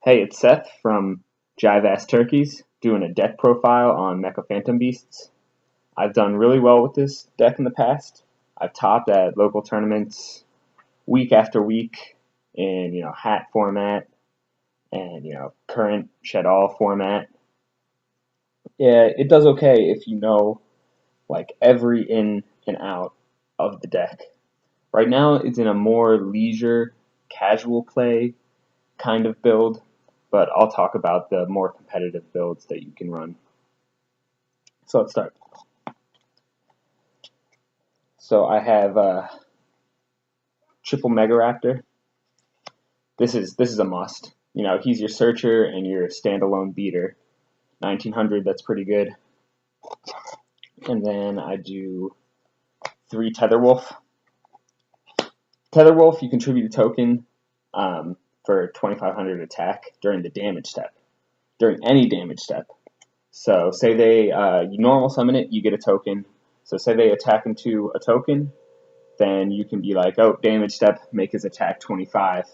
Hey, it's Seth from Jive Ass Turkeys doing a deck profile on Mecha Phantom Beasts. I've done really well with this deck in the past. I've topped at local tournaments week after week in hat format and current shed all format. Yeah, it does okay if you know like every in and out of the deck. Right now it's in a more leisure, casual play kind of build, but I'll talk about the more competitive builds that you can run. So let's start. So I have triple Mega Raptor. This is a must. He's your searcher and your standalone beater. 1900, that's pretty good. And then I do 3 Tetherwolf. Tetherwolf, you contribute a token for 2500 attack during the damage step, during any damage step. So say they you normal summon it, you get a token. So say they attack into a token, then you can be like, oh, damage step, make his attack 25,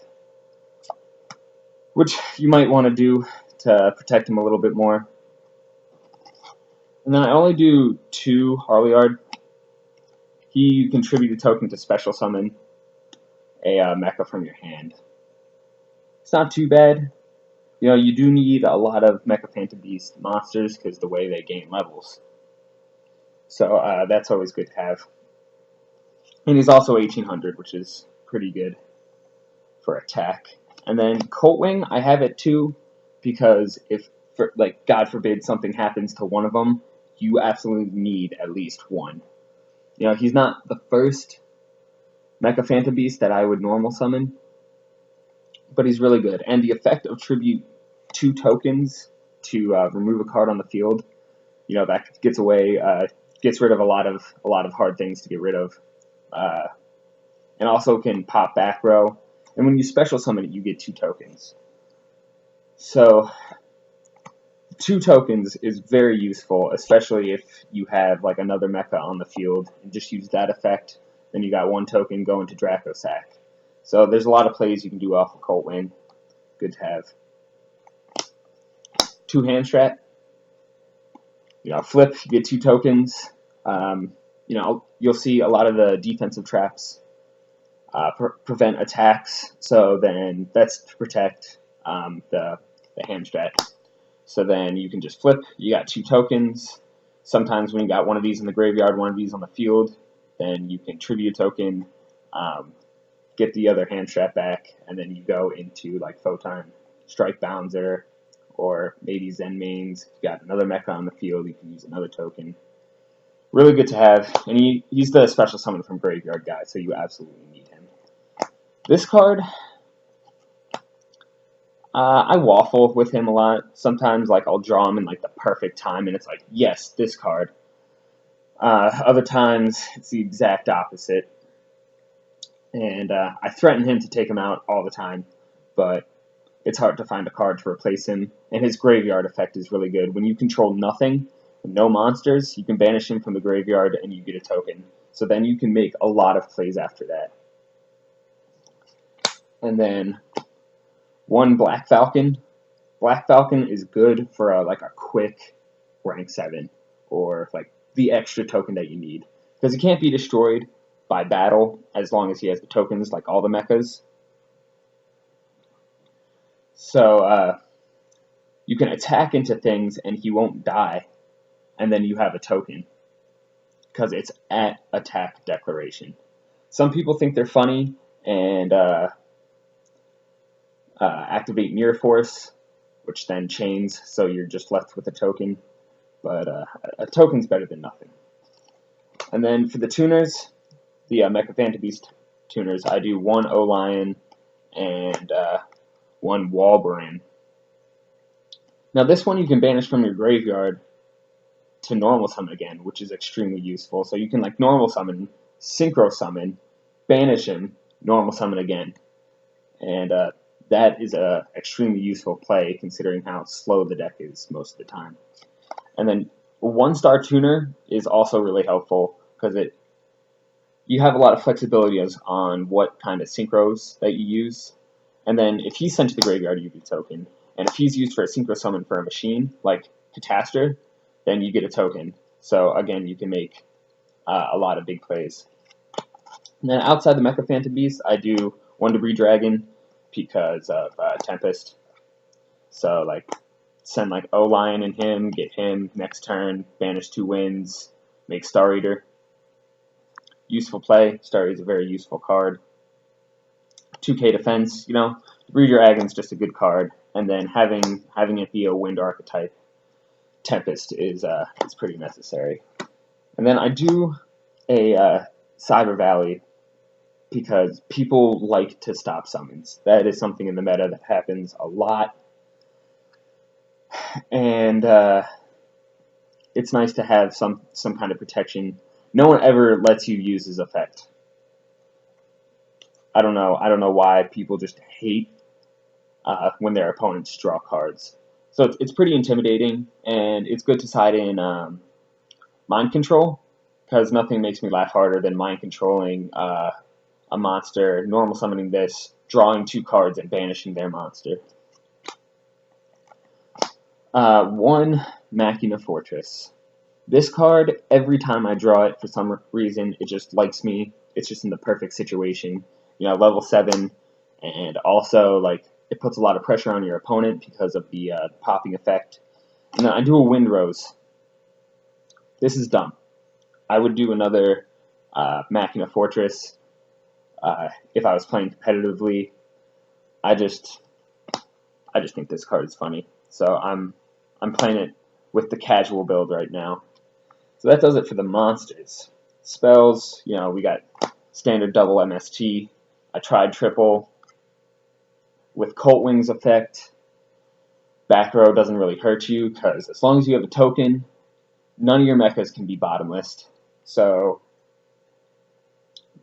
which you might want to do to protect him a little bit more. And then I only do 2 Harleyard. He contribute a token to special summon a mecha from your hand. It's not too bad. You do need a lot of Mecha Phantom Beast monsters because the way they gain levels. So that's always good to have. And he's also 1800, which is pretty good for attack. And then Coltwing, I have it too, because if, God forbid, something happens to one of them, you absolutely need at least one. He's not the first Mecha Phantom Beast that I would normal summon, but he's really good. And the effect of tribute 2 tokens to remove a card on the field, that gets rid of a lot of hard things to get rid of, and also can pop back row. And when you special summon it, you get 2 tokens. So 2 tokens is very useful, especially if you have like another mecha on the field and just use that effect. Then you got 1 token going to Draco Sack. So there's a lot of plays you can do off of Coltwing. Good to have. 2 hand strat. Flip, you get 2 tokens. You'll see a lot of the defensive traps prevent attacks, so then that's to protect the hand strat. So then you can just flip, you got 2 tokens. Sometimes when you got one of these in the graveyard, one of these on the field, then you can tribute a token, get the other hand strat back, and then you go into like Photon, Strike Bouncer, or maybe Zen Mains. If you got another mecha on the field, you can use another token. Really good to have, and he's the special summon from Graveyard guy, so you absolutely need him. This card, I waffle with him a lot. Sometimes I'll draw him in the perfect time, and it's like, yes, this card. Other times, it's the exact opposite. And I threaten him to take him out all the time, but it's hard to find a card to replace him. And his graveyard effect is really good. When you control nothing, no monsters, you can banish him from the graveyard and you get a token. So then you can make a lot of plays after that. And then 1 Black Falcon. Black Falcon is good for a quick rank 7, or the extra token that you need, because he can't be destroyed by battle as long as he has the tokens like all the mechas. So you can attack into things and he won't die, and then you have a token because it's at attack declaration. Some people think they're funny and activate Mirror Force, which then chains, so you're just left with a token. But a token's better than nothing. And then for the tuners, the Mecha Phantom Beast tuners, I do 1 O-Lion and 1 Walbaran. Now this one you can banish from your graveyard to normal summon again, which is extremely useful. So you can normal summon, synchro summon, banish him, normal summon again. And that is a extremely useful play considering how slow the deck is most of the time. And then 1-star tuner is also really helpful because you have a lot of flexibility on what kind of synchros that you use. And then if he's sent to the graveyard, you get a token. And if he's used for a synchro summon for a machine, like Catastor, then you get a token. So again, you can make a lot of big plays. And then outside the Mecha Phantom Beast, I do one Debris Dragon because of Tempest. So like send like O-Lion and him, get him next turn, banish 2 winds, make Star Eater. Useful play. Star Eater is a very useful card. 2k defense, you know, Debris Dragon's just a good card. And then having it be a wind archetype, Tempest is pretty necessary. And then I do a Cyber Valley because people like to stop summons. That is something in the meta that happens a lot. And it's nice to have some kind of protection. No one ever lets you use his effect. I don't know why people just hate when their opponents draw cards. So it's pretty intimidating, and it's good to side in Mind Control, because nothing makes me laugh harder than mind controlling a monster, normal summoning this, drawing 2 cards, and banishing their monster. 1 Machina Fortress. This card, every time I draw it, for some reason, it just likes me. It's just in the perfect situation. You know, level 7, and also, like, it puts a lot of pressure on your opponent because of the popping effect. And then I do a Windrose. This is dumb. I would do another Machina Fortress if I was playing competitively. I just think this card is funny. So I'm playing it with the casual build right now. So that does it for the monsters. Spells, you know, we got standard double MST. I tried triple with Colt Wings effect. Back row doesn't really hurt you because as long as you have a token, none of your mechas can be bottomless. So,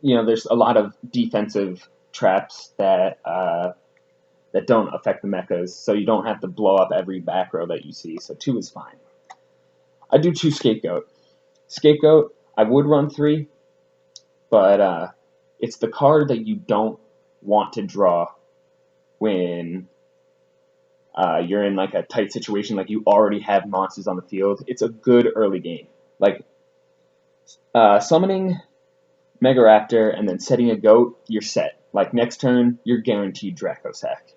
you know, there's a lot of defensive traps that that don't affect the mechas, so you don't have to blow up every back row that you see. So 2 is fine. I do choose Scapegoat. Scapegoat, I would run 3, but it's the card that you don't want to draw when you're in like a tight situation, like you already have monsters on the field. It's a good early game. Like summoning Megaraptor and then setting a goat, you're set. Like next turn, you're guaranteed Dracosack.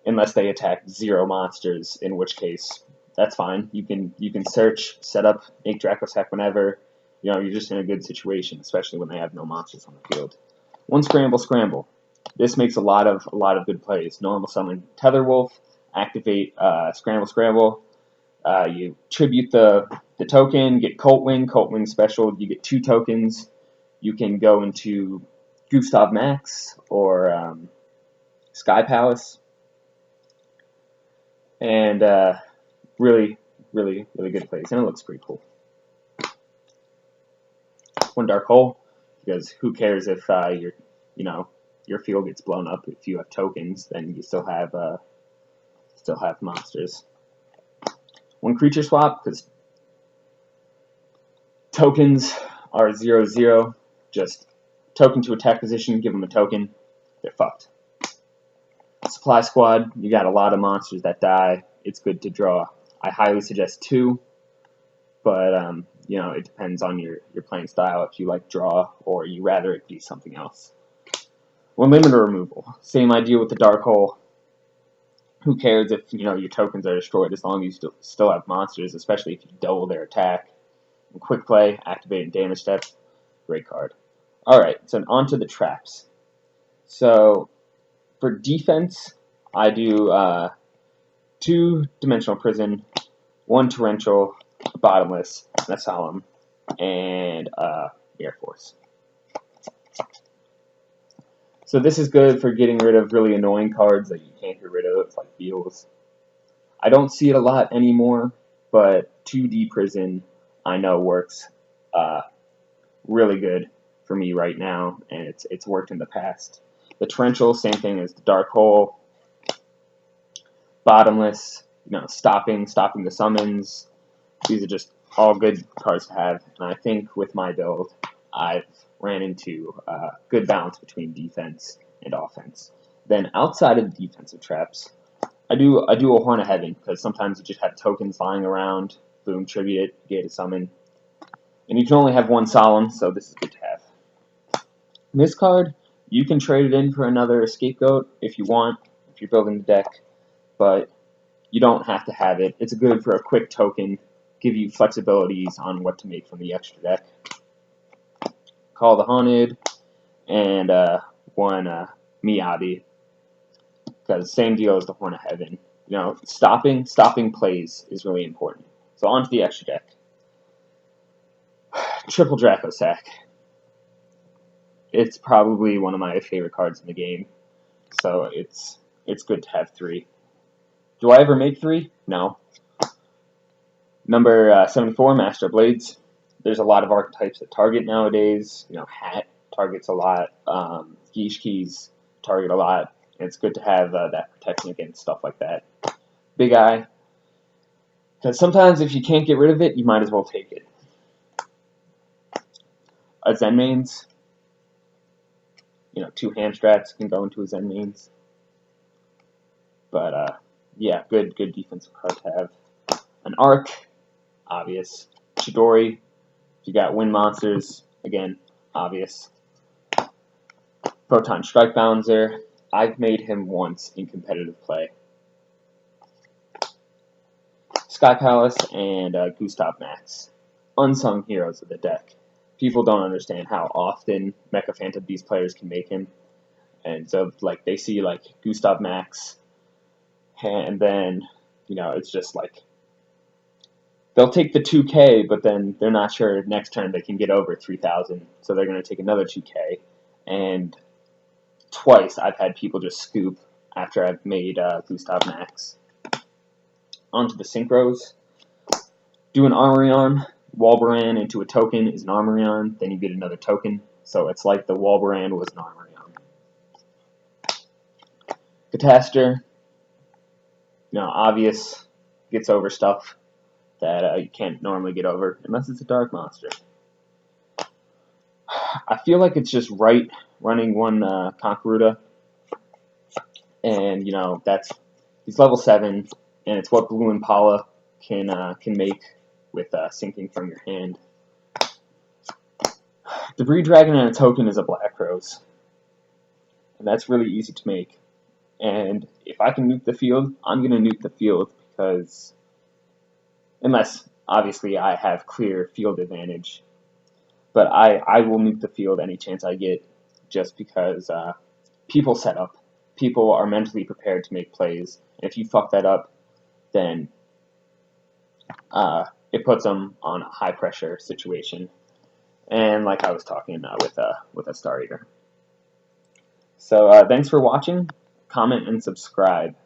Unless they attack 0 monsters, in which case that's fine. You can search, set up, make Dracosack whenever. You know, you're just in a good situation, especially when they have no monsters on the field. 1 Scramble. This makes a lot of good plays. Normal summon Tetherwolf, activate Scramble. You tribute the token, get Colt Wing special. You get 2 tokens. You can go into Gustav Max or Sky Palace. And really good plays, and it looks pretty cool. 1 Dark Hole, because who cares if your field gets blown up? If you have tokens, then you still have monsters. 1 Creature Swap, because tokens are 0/0. Just token to attack position, give them a token, they're fucked. Supply Squad, you got a lot of monsters that die. It's good to draw. I highly suggest 2, but you know, it depends on your playing style. If you like draw or you rather it be something else. 1 Limiter Removal, same idea with the Dark Hole. Who cares if your tokens are destroyed as long as you still have monsters, especially if you double their attack. And Quick Play, activate and damage step, great card. All right, so on to the traps. So for defense, I do 2 Dimensional Prison, 1 Torrential, Bottomless, and a Solemn, and Air Force. So this is good for getting rid of really annoying cards that you can't get rid of, like Beals. I don't see it a lot anymore, but 2D Prison I know works really good for me right now, and it's worked in the past. The Torrential, same thing as the Dark Hole. Bottomless, stopping the summons. These are just all good cards to have, and I think with my build, I've ran into a good balance between defense and offense. Then outside of the defensive traps, I do a Horn of Heaven, because sometimes you just have tokens lying around. Boom, tribute it, get a summon. And you can only have one Solemn, so this is good to have. This card, you can trade it in for another Scapegoat if you want, if you're building the deck, but you don't have to have it. It's good for a quick token, give you flexibilities on what to make from the extra deck. Call the Haunted, and one Miyabi, because same deal as the Horn of Heaven. You know, stopping plays is really important. So on to the extra deck. Triple Draco Sack. It's probably one of my favorite cards in the game, so it's good to have 3. Do I ever make 3? No. Number 74, Master of Blades. There's a lot of archetypes that target nowadays. You know, Hat targets a lot. Geesh Keys target a lot. And it's good to have that protection against stuff like that. Big Eye. Because sometimes if you can't get rid of it, you might as well take it. A Zen Mains. You know, 2 Hamstrats can go into a Zen Mains. But, yeah, good defensive card to have. An Arc, obvious. Chidori, if you got Wind Monsters, again, obvious. Proton Strike Bouncer, I've made him once in competitive play. Sky Palace and Gustav Max, unsung heroes of the deck. People don't understand how often Mecha Phantom Beast players can make him. And so, like, they see, like, Gustav Max, and then, you know, it's just like, they'll take the 2K, but then they're not sure next turn they can get over 3,000, so they're going to take another 2K. And twice I've had people just scoop after I've made Gustav Max. Onto the Synchros. Do an Armory Arm. Walbaran into a token is an Armory Arm, then you get another token. So it's like the Walbaran was an Armory Arm. Cataster. You know, obvious, gets over stuff that you can't normally get over, unless it's a dark monster. I feel like it's just right running one Conqueruda, and you know he's level 7, and it's what Blue Impala can make with sinking from your hand. Debris Dragon and a token is a Black Rose, and that's really easy to make. And if I can nuke the field, I'm gonna nuke the field, because unless obviously I have clear field advantage. But I will nuke the field any chance I get, just because people set up. People are mentally prepared to make plays. And if you fuck that up, then it puts them on a high pressure situation. And like I was talking with a Star Eater. So thanks for watching. Comment and subscribe.